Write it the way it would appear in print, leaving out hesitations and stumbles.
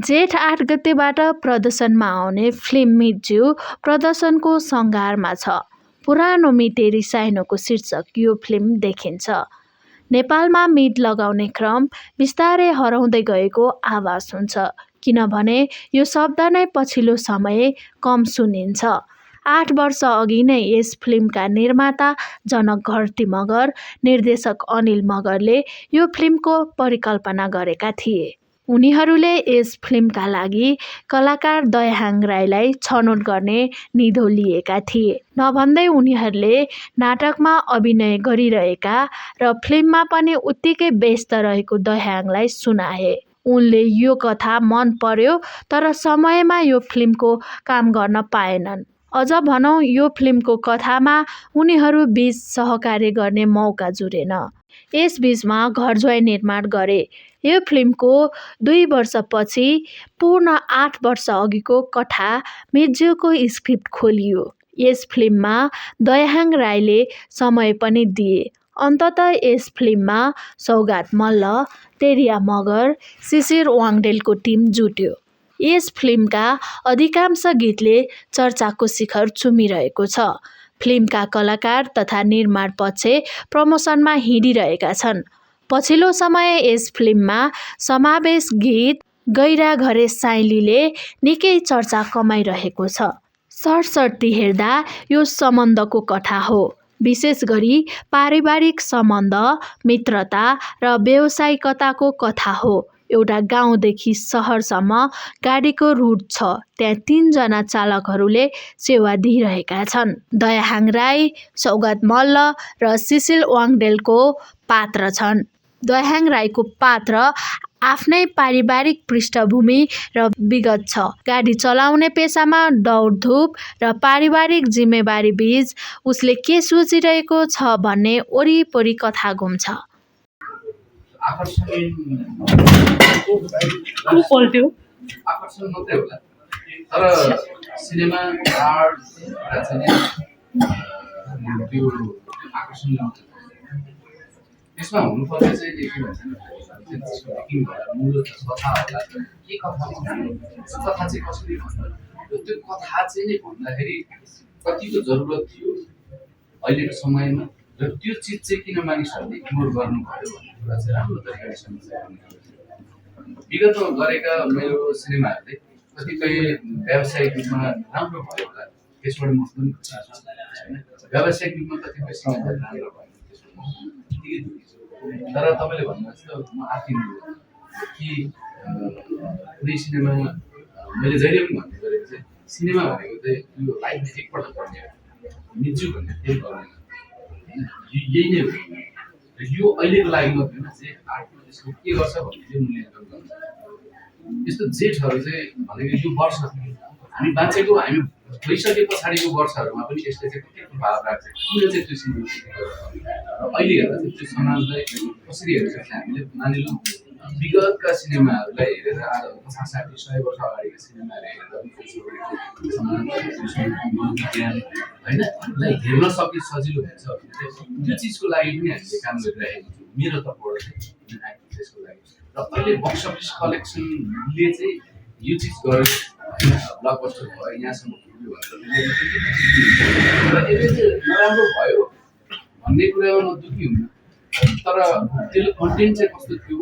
जेठ 8 गतेबाट प्रदर्शनमा आउने फिल्म मिर्ज्यू प्रदर्शनको सङ्घारमा छ। पुरानो मिटेरी साइनोको शीर्षक यो फिल्म देखिन्छ। नेपालमा मिट लगाउने क्रम बिस्तारै हराउँदै गएको आभास हुन्छ, किनभने यो शब्द नै पछिल्लो समय कम सुनिन्छ। 8 वर्ष अघि नै यस फिल्मका निर्माता जनक घरती मगर, निर्देशक अनिल मगरले यो फिल्मको परिकल्पना गरेका थिए। उनीहरूले यस फिल्मका लागि कलाकार दयाहाङ राईलाई छनौट गर्ने निधो लिएका थिए। नभन्दै उनीहरूले नाटकमा अभिनय गरिरहेका र फिल्ममा पनि उत्तिकै व्यस्त रहेको दयाहाङलाई सुनाए। उनले यो कथा मन पर्यो तर समयमा यो फिल्मको काम गर्न पाएनन्। अझ भनौँ यो फिल्मको कथामा उनीहरू बीच सहकार्य गर्ने मौका जुरेन। यस बीचमा घरज्वाइँ निर्माण गरे। यो फिल्मको 2 वर्षपछि पूर्ण 8 वर्ष अघिको कथा मिर्ज्यूको स्क्रिप्ट खोलियो। यस फिल्ममा दयाहाङ राईले समय पनि दिए। अन्ततः यस फिल्ममा सौगात मल्ल, टेरिया मगर, शिशिर वाङदेलको टिम जुट्यो। यस फिल्मका अधिकांश गीतले चर्चाको शिखर छुमिरहेको छ। फिल्मका कलाकार तथा निर्माण पक्ष प्रमोसनमा हिँडिरहेका छन्। पछिल्लो समय यस फिल्ममा समावेश गीत गैरा घरे साइलीले निकै चर्चा कमाइरहेको छ। सरसर्ती हेर्दा यो सम्बन्धको कथा हो। विशेष गरी पारिवारिक सम्बन्ध, मित्रता र व्यावसायिकताको कथा हो। एउटा गाउँदेखि सहरसम्म गाडीको रुट छ। त्यहाँ 3 जना चालकहरूले सेवा दिइरहेका छन्। दयाहाङ राई, सौगात मल्ल र शिशिर वाङदेलको पात्र छन्। दयाहाङ राईको पात्र आफ्नै पारिवारिक पृष्ठभूमि र विगत छ। गाडी चलाउने पेसामा दौडधुप र पारिवारिक जिम्मेवारी बीच उसले के सोचिरहेको छ भन्ने वरिपरि कथा घुम्छ। यसमा हुनुपर्ने चाहिँ के भन्छ मूल कथा होला। के कथा कथा चाहिँ कसरी भन्दा त्यो कथा चाहिँ नै भन्दाखेरि कतिको जरुरत थियो अहिलेको समयमा र त्यो चिज चाहिँ किन मानिसहरूले इग्नोर गर्नु पर्यो भन्ने कुरा चाहिँ राम्रो तरिकाले समस्या गर्नु। विगतमा गरेका मेरो सिनेमाहरूले कतिपय व्यावसायिक रूपमा राम्रो भयो होला, त्यसबाट म पनि खुसी छु। व्यावसायिक रूपमा कतिपय सिनेमाहरू राम्रो भयो तर तपाईँले भन्नुभएको जस्तो म आर्थिक कि कुनै सिनेमा मैले जहिले पनि भन्ने गरेको चाहिँ सिनेमा भनेको चाहिँ यो लाइफमा एकपल्ट गर्ने हो। मिर्ज्यू भन्ने त्यही गर्ने यही नै हो। र यो अहिलेको लागि मात्रै होइन, चाहिँ आर्टमा यसको के गर्छ भन्ने चाहिँ मूल्याङ्कन गर्छ। यस्तो जेठहरू चाहिँ भनेको यो वर्ष हामी बाँचेको हामी भइसके पछाडिको वर्षहरूमा पनि यसले चाहिँ कति प्रभाव राख्छ किन चाहिँ त्यो सिनेमा अहिले हेर्दा चाहिँ त्यो समाजलाई कसरी हेर्छ हामीले मानिलिउँ विगतका सिनेमाहरूलाई हेरेर आज 50-60-100 वर्ष अगाडिको सिनेमाहरू हेरेर होइन हेर्न सकि सजिलो हुन्छ भने त्यो चिजको लागि पनि हामीले काम गरिरहेको छौँ। मेरो तर्फबाट चाहिँ त्यसको लागि र अहिले बक्स अफिस कलेक्सनले चाहिँ यो चिज गर्यो ब्लकबस्टर भयो यहाँसम्म पुग्यो भनेर यसले चाहिँ नराम्रो भयो भन्ने कुरामा म दुःखी हुन्न। तर त्यसले कन्टेन्ट चाहिँ कस्तो थियो